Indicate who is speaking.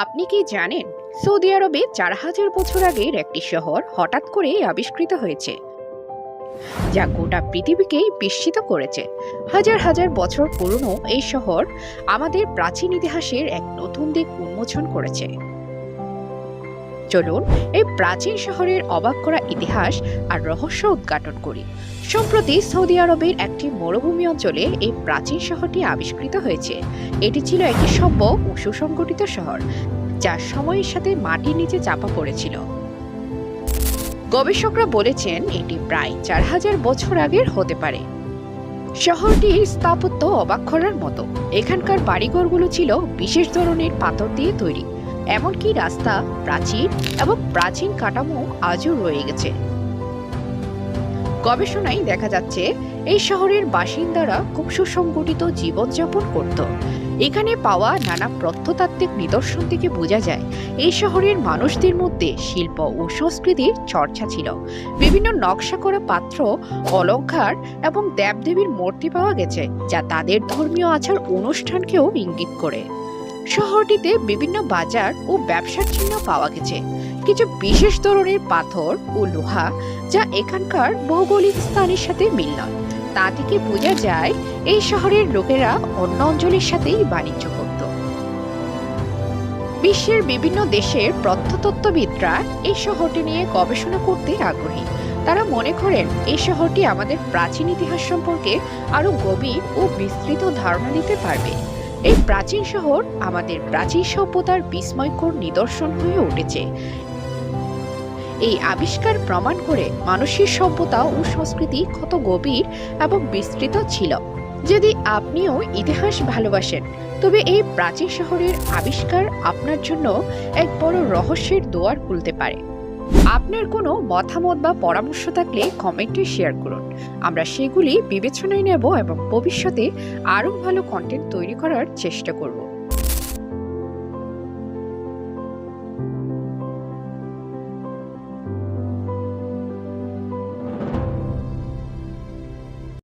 Speaker 1: আপনি কি জানেন সৌদি আরবে ৪,০০০ বছর আগের একটি শহর হঠাৎ করে আবিষ্কৃত হয়েছে, যা গোটা পৃথিবীকেই বিস্মিত করেছে। হাজার হাজার বছর পুরনো এই শহর আমাদের প্রাচীন ইতিহাসের এক নতুন দিক উন্মোচন করেছে। চলুন এই প্রাচীন শহরের অবাক করা ইতিহাস আর রহস্য উদ্ঘাটন করি। সম্প্রতি সৌদি আরবের একটি মরুভূমি অঞ্চলে এই প্রাচীন শহরটি আবিষ্কৃত হয়েছে। এটি ছিল একটি সভ্য ও সুসংগঠিত শহর, যা সময়ের সাথে মাটির নিচে চাপা পড়েছিল। গবেষকরা বলেছেন এটি প্রায় ৪,০০০ বছর আগের হতে পারে। শহরটির স্থাপত্য অবাক করার মতো। এখানকার বাড়িঘরগুলো ছিল বিশেষ ধরনের পাথর দিয়ে তৈরি, এমনকি রাস্তা প্রাচীর এবং প্রাচীন কাঠামো আজও রয়ে গেছে। গবেষণায় দেখা যাচ্ছে এই শহরের বাসিন্দারা খুব সুসংগঠিত জীবনযাপন করত। এখানে পাওয়া নানা প্রত্নতাত্ত্বিক নিদর্শন থেকে বোঝা যায় এই শহরের মানুষদের মধ্যে শিল্প ও সংস্কৃতির চর্চা ছিল। বিভিন্ন নকশা করা পাত্র, অলংকার এবং দেবদেবীর মূর্তি পাওয়া গেছে, যা তাদের ধর্মীয় আচার অনুষ্ঠানকেও ইঙ্গিত করে। শহরটিতে বিভিন্ন বাজার ও ব্যবসার চিহ্ন পাওয়া গেছে, কিছু বিশেষ ধরনের পাথর ও লোহা যা এখানকার ভৌগোলিক স্থানের সাথে মিল নয়। তা থেকে বোঝা যায় এই শহরের লোকেরা অন্য অঞ্চলের সাথেই বাণিজ্য করত। বিশ্বের বিভিন্ন দেশের প্রত্নতত্ত্ববিদরা এই শহরটি নিয়ে গবেষণা করতে আগ্রহী। তারা মনে করেন এই শহরটি আমাদের প্রাচীন ইতিহাস সম্পর্কে আরো গভীর ও বিস্তৃত ধারণা দিতে পারবে। এই প্রাচীন শহর আমাদের প্রাচীন সভ্যতার বিস্ময়কর নিদর্শন হয়ে উঠেছে। এই আবিষ্কার প্রমাণ করে মানুষের সভ্যতা ও সংস্কৃতি কত গভীর এবং বিস্তৃত ছিল। যদি আপনিও ইতিহাস ভালোবাসেন, তবে এই প্রাচীন শহরের আবিষ্কার আপনার জন্য এক বড় রহস্যের দুয়ার খুলতে পারে। আপনার কোনো মতামত বা পরামর্শ থাকলে কমেন্টে শেয়ার করুন। আমরা সেগুলি বিবেচনায় নেব এবং ভবিষ্যতে আরও ভালো কন্টেন্ট তৈরি করার চেষ্টা করব।